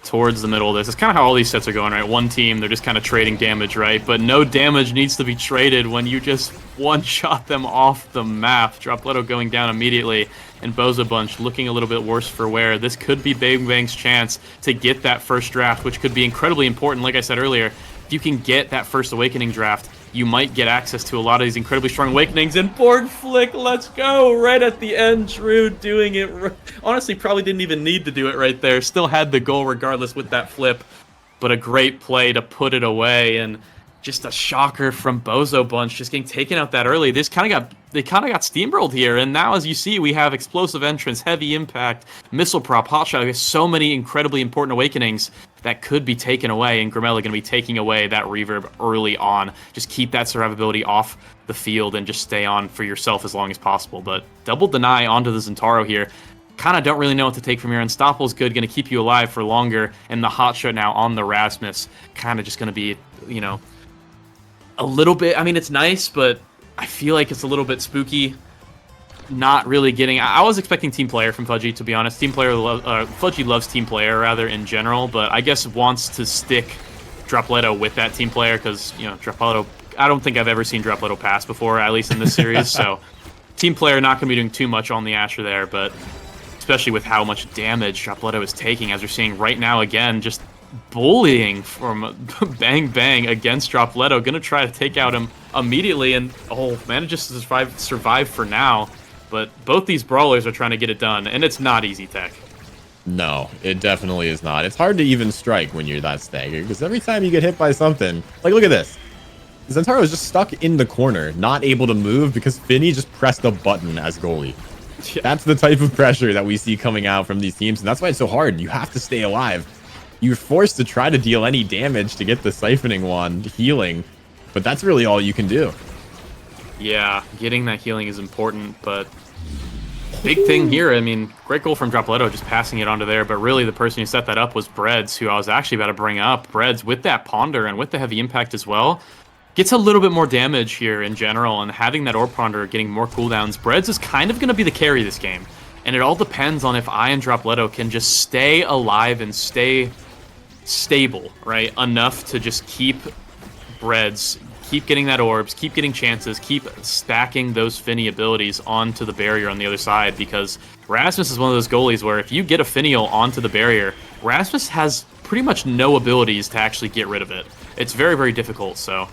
towards the middle of this. It's kind of how all these sets are going, right? One team, they're just kind of trading damage, right? But no damage needs to be traded when you just one-shot them off the map. Dropletto going down immediately, and Bozo Bunch looking a little bit worse for wear. This could be Bang Bang's chance to get that first draft, which could be incredibly important. Like I said earlier, if you can get that first Awakening draft, you might get access to a lot of these incredibly strong Awakenings. And board flick, let's go! Right at the end, Drew doing it. Honestly, probably didn't even need to do it right there. Still had the goal regardless with that flip. But a great play to put it away. And just a shocker from Bozo Bunch, just getting taken out that early. They kind of got steamrolled here. And now, as you see, we have explosive entrance, heavy impact, missile prop, hotshot. We have so many incredibly important Awakenings that could be taken away, and Grimella going to be taking away that reverb early on. Just keep that survivability off the field and just stay on for yourself as long as possible. But double deny onto the Zentaro here. Kind of don't really know what to take from here. Unstoppable's good, going to keep you alive for longer, and the hotshot now on the Rasmus, kind of just going to be, you know, a little bit. I mean, it's nice, but I feel like it's a little bit spooky. Not really getting. I was expecting team player from Fudgy, to be honest. Fudgy loves team player rather in general, but I guess wants to stick Dropletto with that team player because, you know, Dropletto. I don't think I've ever seen Dropletto pass before, at least in this series. So team player not going to be doing too much on the Asher there, but especially with how much damage Dropletto is taking, as we're seeing right now again, just bullying from Bang Bang against Dropletto. Going to try to take out him immediately, and manages to survive for now. But both these brawlers are trying to get it done, and it's not easy, Tech. No, it definitely is not. It's hard to even strike when you're that staggered, because every time you get hit by something, like look at this. Zentaro is just stuck in the corner, not able to move because Finny just pressed a button as goalie. Yeah. That's the type of pressure that we see coming out from these teams, and that's why it's so hard. You have to stay alive. You're forced to try to deal any damage to get the Siphoning Wand healing, but that's really all you can do. Yeah, getting that healing is important, but big thing here, I mean, great goal from Dropletto, just passing it onto there, but really the person who set that up was Breads, who I was actually about to bring up. Breads, with that Ponder and with the heavy impact as well, gets a little bit more damage here in general, and having that Orb Ponder getting more cooldowns, Breads is kind of going to be the carry this game. And it all depends on if I and Dropletto can just stay alive and stay stable, right? Enough to just keep Breads keep getting that orbs, keep getting chances, keep stacking those Finny abilities onto the barrier on the other side, because Rasmus is one of those goalies where if you get a Finial onto the barrier, Rasmus has pretty much no abilities to actually get rid of it. It's very, very difficult, so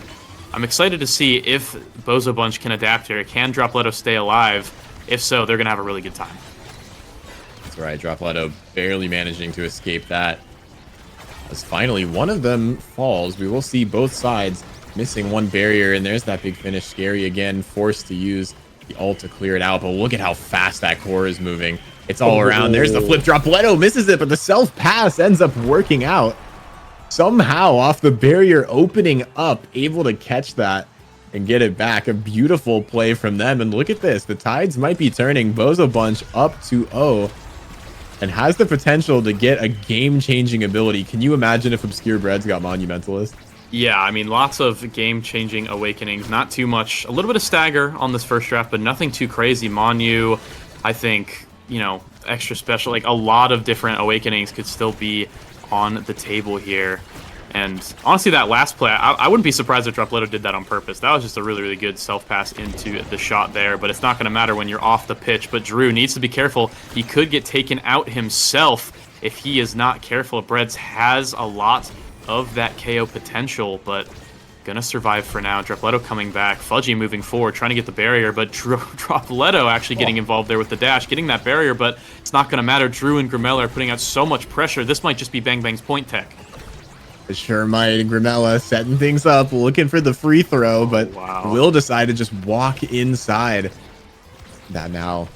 I'm excited to see if Bozo Bunch can adapt here. Can Dropletto stay alive? If so, they're going to have a really good time. That's right, Dropletto barely managing to escape that. As finally one of them falls, we will see both sides missing one barrier, and there's that big finish. Scary again, forced to use the ult to clear it out, but look at how fast that core is moving. It's all around. There's the flip. Dropletto misses it, but the self pass ends up working out. Somehow off the barrier opening up, able to catch that and get it back. A beautiful play from them, and look at this. The tides might be turning. Bozo Bunch up 2-0. And has the potential to get a game-changing ability. Can you imagine if Obscure Breads got Monumentalist? Yeah, I mean, lots of game-changing awakenings. Not too much. A little bit of stagger on this first draft, but nothing too crazy. Monu, I think, you know, extra special. Like, a lot of different awakenings could still be on the table here. And honestly, that last play, I wouldn't be surprised if Dropletto did that on purpose. That was just a really, really good self-pass into the shot there, but it's not going to matter when you're off the pitch. But Drew needs to be careful. He could get taken out himself if he is not careful. Breads has a lot of that KO potential, but gonna survive for now. Dropletto coming back. Fudgy moving forward, trying to get the barrier, but Dropletto actually getting involved there with the dash, getting that barrier, but it's not going to matter. Drew and Grimella are putting out so much pressure. This might just be Bang Bang's point tech. It sure might. Grimella setting things up, looking for the free throw, but will decide to just walk inside. That now,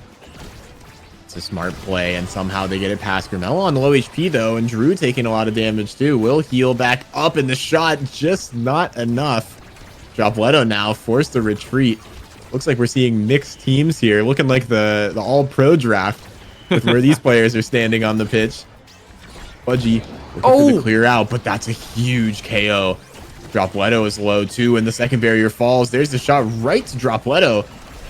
it's a smart play, and somehow they get it past Grimella on low HP, though, and Drew taking a lot of damage, too. Will heal back up, in the shot just not enough. Dropletto now forced to retreat. Looks like we're seeing mixed teams here, looking like the all-pro draft with where these players are standing on the pitch. Fudgy looking for the clear out, but that's a huge KO. Dropletto is low too, and the second barrier falls. There's the shot right to Dropletto.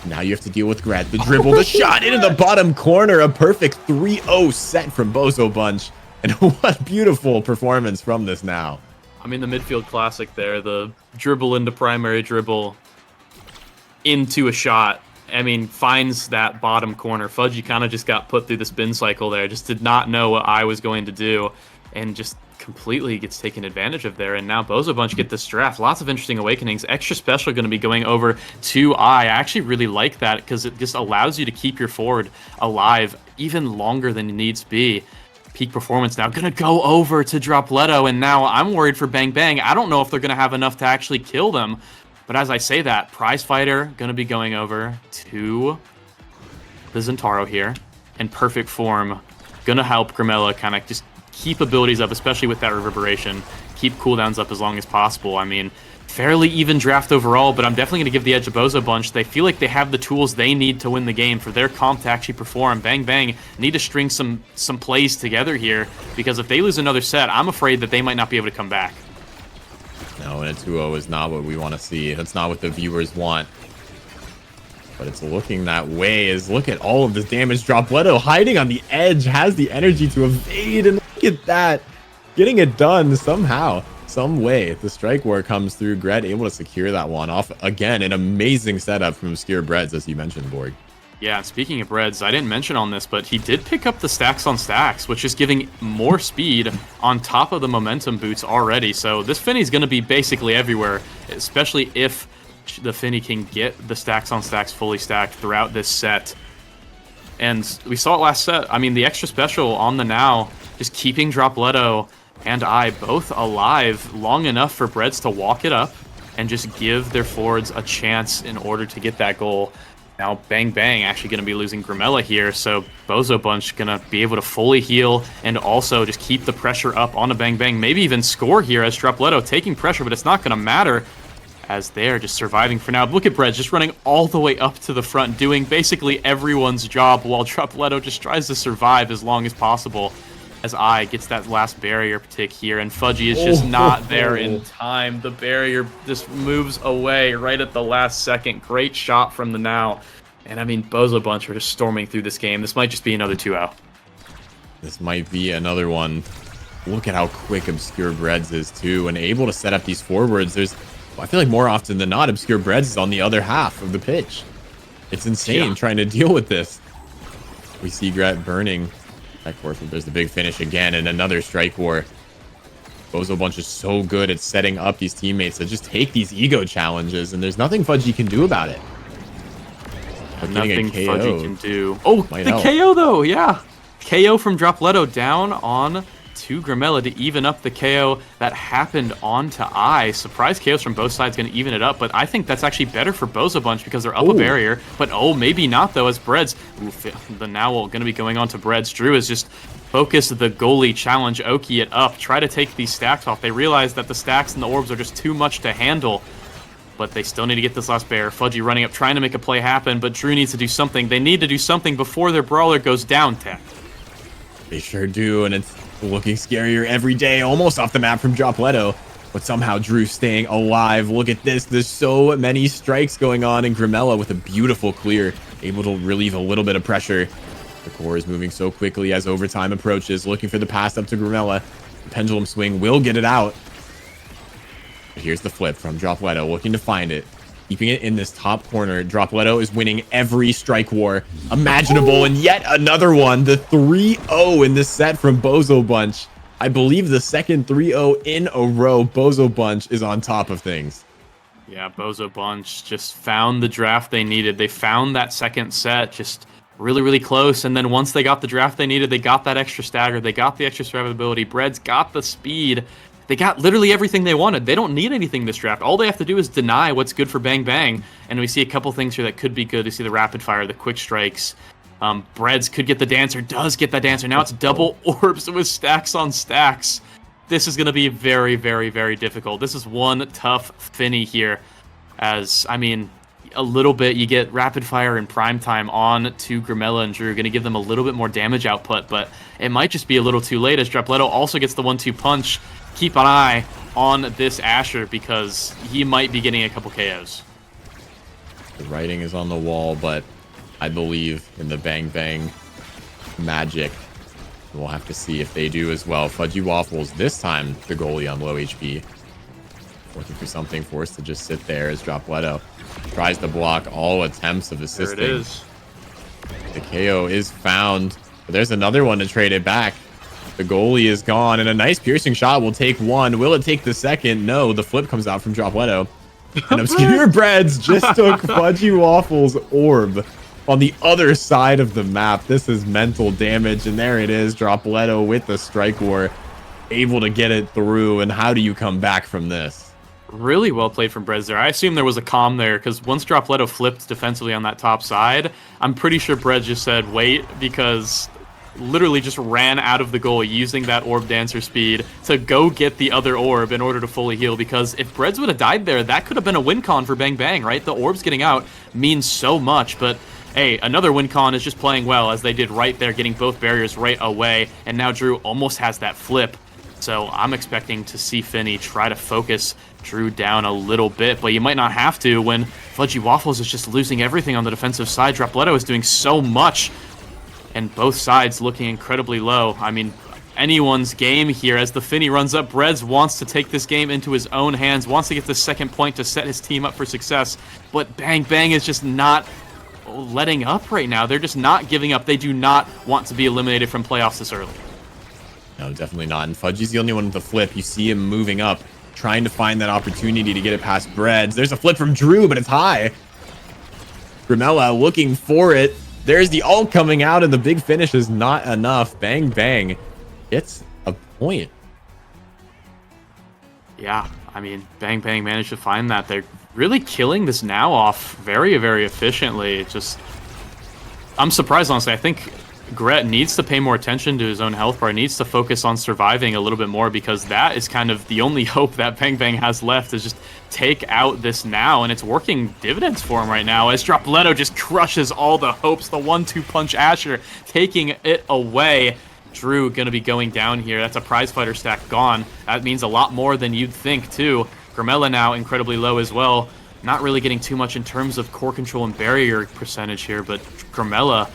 Now you have to deal with Gret. The dribble, the shot into the bottom corner. A perfect 3-0 set from Bozo Bunch. And what beautiful performance from this now. I mean, the midfield classic there, the dribble into primary dribble into a shot. I mean, finds that bottom corner. Fudgy kind of just got put through the spin cycle there. Just did not know what I was going to do, and just completely gets taken advantage of there. And now Bozo Bunch get this draft. Lots of interesting awakenings. Extra special going to be going over to I actually really like that, because it just allows you to keep your forward alive even longer than it needs to be. Peak performance now going to go over to Dropletto, and now I'm worried for Bang Bang. I don't know if they're going to have enough to actually kill them. But as I say that, Prize Fighter going to be going over to the Zentaro here in perfect form. Going to help Grimella kind of just keep abilities up, especially with that reverberation. Keep cooldowns up as long as possible. I mean, fairly even draft overall, but I'm definitely going to give the edge to Bozo Bunch. They feel like they have the tools they need to win the game for their comp to actually perform. Bang Bang need to string some plays together here, because if they lose another set, I'm afraid that they might not be able to come back. No, and a 2-0 is not what we want to see. That's not what the viewers want. But it's looking that way. As look at all of this damage. Dropletto hiding on the edge, has the energy to evade, and look at that. Getting it done somehow, some way. The strike war comes through. Gret able to secure that one off. Again, an amazing setup from Obscure Breads, as you mentioned, Borg. Yeah, speaking of Breads, I didn't mention on this, but he did pick up the stacks on stacks, which is giving more speed on top of the momentum boots already. So this Finny's going to be basically everywhere, especially if the Finny can get the stacks on stacks fully stacked throughout this set. And we saw it last set. I mean, the extra special on the now, just keeping Dropletto and I both alive long enough for Breads to walk it up and just give their forwards a chance in order to get that goal. Now Bang Bang actually going to be losing Grimella here, so Bozo Bunch going to be able to fully heal and also just keep the pressure up on a Bang Bang. Maybe even score here as Dropletto taking pressure, but it's not going to matter as they're just surviving for now. Look at Breads just running all the way up to the front, doing basically everyone's job while Dropletto just tries to survive as long as possible. As I gets that last barrier tick here, and Fudgy is just not there in time. The barrier just moves away right at the last second. Great shot from the now. And I mean, Bozo Bunch are just storming through this game. This might just be another 2-0. This might be another one. Look at how quick Obscure Breads is too, and able to set up these forwards. There's I feel like more often than not, Obscure Breads is on the other half of the pitch. It's insane trying to deal with this. We see Gret burning. Of course, there's the big finish again and another strike war. Bozo Bunch is so good at setting up these teammates to just take these ego challenges, and there's nothing Fudgy can do about it. But nothing Fudgy can do. Oh, the help. KO though, yeah. KO from Dropletto down on to Grimella to even up the KO that happened onto I. Surprise KOs from both sides going to even it up, but I think that's actually better for Bozo Bunch because they're up a barrier. But maybe not though, as Breads, the Nowell going to be going on to Breads. Drew is just focus the goalie, challenge Oki it up, try to take these stacks off. They realize that the stacks and the orbs are just too much to handle, but they still need to get this last bear. Fudgy running up, trying to make a play happen, but Drew needs to do something. They need to do something before their brawler goes down, Tech. They sure do, and it's looking scarier every day, almost off the map from Dropletto, but somehow Drew staying alive. Look at this. There's so many strikes going on, and Grimella with a beautiful clear, able to relieve a little bit of pressure. The core is moving so quickly as overtime approaches, looking for the pass up to Grimella. The pendulum swing will get it out. But here's the flip from Dropletto, looking to find it. Keeping it in this top corner. Dropletto is winning every strike war imaginable, and yet another one. The 3-0 in this set from Bozo Bunch. I believe the second 3-0 in a row. Bozo Bunch is on top of things. Yeah, Bozo Bunch just found the draft they needed. They found that second set just really, really close. And then once they got the draft they needed, they got that extra stagger. They got the extra survivability. Breads got the speed. They got literally everything they wanted. They don't need anything this draft. All they have to do is deny what's good for Bang Bang. And we see a couple things here that could be good. We see the rapid fire, the quick strikes. Breads could get the dancer, does get that dancer. Now it's double orbs with stacks on stacks. This is going to be very, very, very difficult. This is one tough Finny here. As, I mean, a little bit, you get rapid fire and prime time on to Grimella and Drew, going to give them a little bit more damage output, but it might just be a little too late as Dropletto also gets the 1-2 punch. Keep an eye on this Asher because he might be getting a couple KOs. The writing is on the wall, but I believe in the Bang Bang magic. We'll have to see if they do as well. Fudgy Waffles, this time the goalie on low HP. Looking for something, forced to just sit there as Dropletto tries to block all attempts of assisting. There it is. The KO is found, but there's another one to trade it back. The goalie is gone, and a nice piercing shot will take one. Will it take the second? No, the flip comes out from Dropletto. And Obscure Breads just took Fudgy Waffles' orb on the other side of the map. This is mental damage, and there it is. Dropletto with the strike war, able to get it through. And how do you come back from this? Really well played from Breads there. I assume there was a calm there because once Dropletto flipped defensively on that top side, I'm pretty sure Breads just said wait, because literally just ran out of the goal using that orb dancer speed to go get the other orb in order to fully heal, because if Breads would have died there, that could have been a win con for Bang Bang, right? The orbs getting out means so much, but hey, another win con is just playing well as they did right there, getting both barriers right away, and now Drew almost has that flip. So I'm expecting to see Finny try to focus Drew down a little bit, but you might not have to when Fudgy Waffles is just losing everything on the defensive side. Dropletto is doing so much, and both sides looking incredibly low. I mean, anyone's game here as the Finny runs up. Breads wants to take this game into his own hands, wants to get the second point to set his team up for success, but Bang Bang is just not letting up right now. They're just not giving up. They do not want to be eliminated from playoffs this early. No, definitely not. And Fudgy's the only one with the flip. You see him moving up, trying to find that opportunity to get it past Breads. There's a flip from Drew, but it's high. Grimella looking for it. There's the ult coming out, and the big finish is not enough. Bang Bang gets a point. Yeah, I mean, Bang Bang managed to find that. They're really killing this now off very, very efficiently. Just, I'm surprised, honestly. I think Gret needs to pay more attention to his own health bar, needs to focus on surviving a little bit more, because that is kind of the only hope that Bang Bang has left, is just take out this now, and it's working dividends for him right now as Dropletto just crushes all the hopes. The 1-2 punch Asher taking it away. Drew gonna be going down here. That's a prize fighter stack gone. That means a lot more than you'd think too. Grimella now incredibly low as well. Not really getting too much in terms of core control and barrier percentage here, but Grimella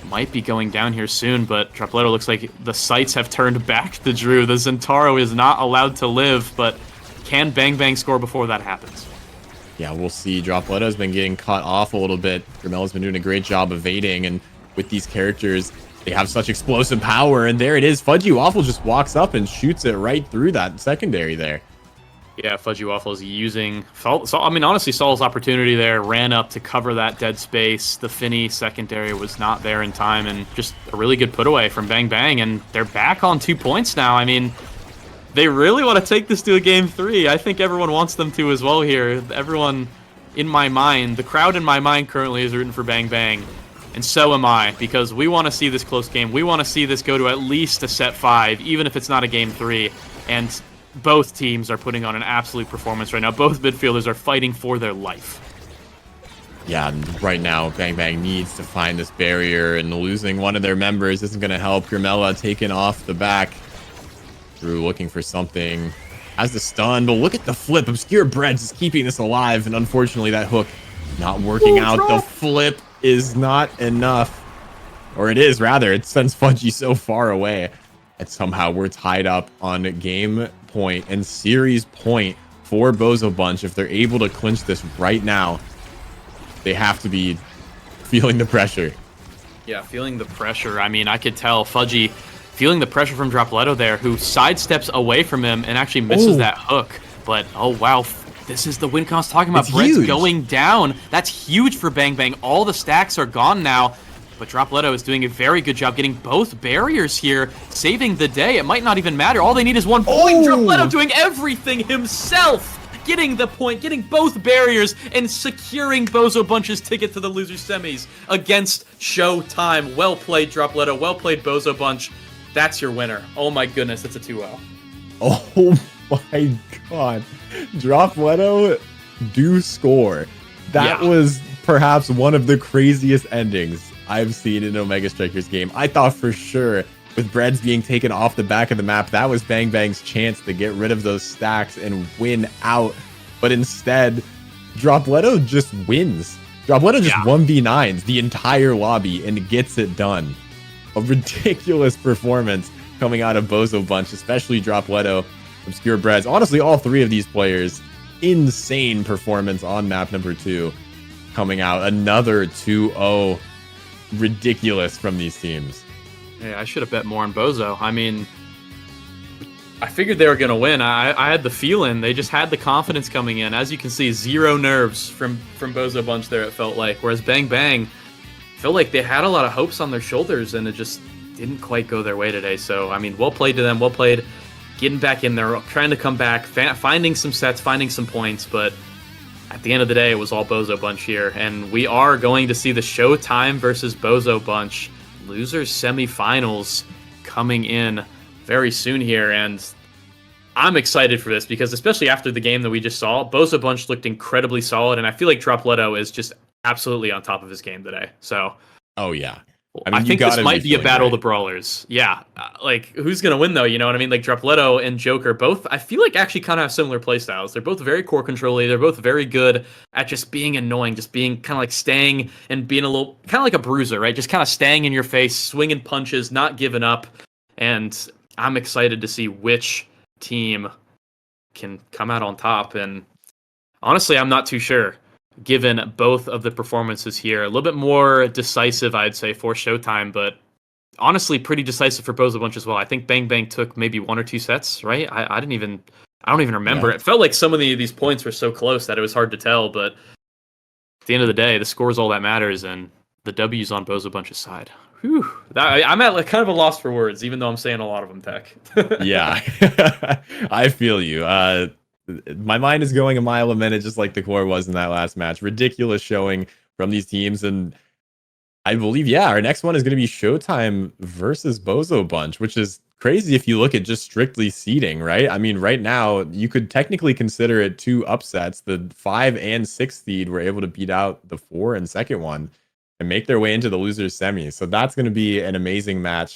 might be going down here soon, but Dropletto looks like the sights have turned back to Drew. The Zentaro is not allowed to live, but can Bang Bang score before that happens? Yeah, we'll see. Dropletto's been getting cut off a little bit. Gramella's been doing a great job evading, and with these characters, they have such explosive power, and there it is. Fudgy Waffle just walks up and shoots it right through that secondary there. Yeah, Fudgy Waffle is using... I mean, honestly, Saul's opportunity there, ran up to cover that dead space. The Finny secondary was not there in time, and just a really good put away from Bang Bang, and they're back on 2 points now. I mean, they really want to take this to a game 3. I think everyone wants them to as well here. Everyone in my mind, the crowd in my mind currently is rooting for Bang Bang. And so am I, because we want to see this close game. We want to see this go to at least a set 5, even if it's not a game 3. And both teams are putting on an absolute performance right now. Both midfielders are fighting for their life. Yeah, right now, Bang Bang needs to find this barrier, and losing one of their members isn't going to help. Gramella taken off the back. Drew looking for something. Has the stun, but look at the flip. Obscure Breads is keeping this alive, and unfortunately that hook not working out. The flip is not enough. Or it is, rather. It sends Fudgy so far away. And somehow we're tied up on game point and series point for Bozo Bunch. If they're able to clinch this right now, they have to be feeling the pressure. Yeah, feeling the pressure. I mean, I could tell Fudgy feeling the pressure from Dropletto there, who sidesteps away from him and actually misses that hook. But, oh, wow. This is the win I was talking about. Brett's going down. That's huge for Bang Bang. All the stacks are gone now. But Dropletto is doing a very good job getting both barriers here, saving the day. It might not even matter. All they need is 1 point. Dropletto doing everything himself. Getting the point, getting both barriers, and securing Bozo Bunch's ticket to the loser semis against Showtime. Well played, Dropletto. Well played, Bozo Bunch. That's your winner. Oh my goodness, it's a 2-0. Oh my god. Dropletto do score. That was perhaps one of the craziest endings I've seen in Omega Strikers game. I thought for sure with Breads being taken off the back of the map, that was Bang Bang's chance to get rid of those stacks and win out. But instead, Dropletto just wins. Dropletto just 1v9s the entire lobby and gets it done. A ridiculous performance coming out of Bozo Bunch, especially Dropletto, Obscure Breads. Honestly, all 3 of these players, insane performance on map number 2. Coming out another 2-0. Ridiculous from these teams. Yeah, I should have bet more on Bozo. I mean, I figured they were going to win. I had the feeling. They just had the confidence coming in. As you can see, 0 nerves from Bozo Bunch there, it felt like. Whereas Bang Bang felt like they had a lot of hopes on their shoulders, and it just didn't quite go their way today. So, I mean, well played to them. Well played getting back in there, trying to come back, finding some sets, finding some points. But at the end of the day, it was all Bozo Bunch here. And we are going to see the Showtime versus Bozo Bunch losers semifinals coming in very soon here. And I'm excited for this because especially after the game that we just saw, Bozo Bunch looked incredibly solid. And I feel like Dropletto is just absolutely on top of his game today. So, oh yeah, I mean, I think this might be a battle of the brawlers. Yeah, like who's gonna win though? You know what I mean? Like Dropletto and Joker both, I feel like actually kind of have similar play styles. They're both very core control-y. They're both very good at just being annoying, just being kind of like staying and being a little kind of like a bruiser, right? Just kind of staying in your face, swinging punches, not giving up. And I'm excited to see which team can come out on top. And honestly, I'm not too sure, given both of the performances here. A little bit more decisive, I'd say, for Showtime, but honestly pretty decisive for Bozo Bunch as well. I think Bang Bang took maybe 1 or 2 sets, right? I don't even remember. It felt like some of these points were so close that it was hard to tell, but at the end of the day, the score is all that matters, and the W's on Bozo Bunch's side. Whew. I'm at like kind of a loss for words, even though I'm saying a lot of them, Tech. Yeah, I feel you. My mind is going a mile a minute, just like the core was in that last match. Ridiculous showing from these teams, and I believe, our next one is going to be Showtime versus Bozo Bunch, which is crazy if you look at just strictly seeding, right? I mean, right now, you could technically consider it 2 upsets. The 5 and 6 seed were able to beat out the 4 and second one and make their way into the losers semi. So that's going to be an amazing match.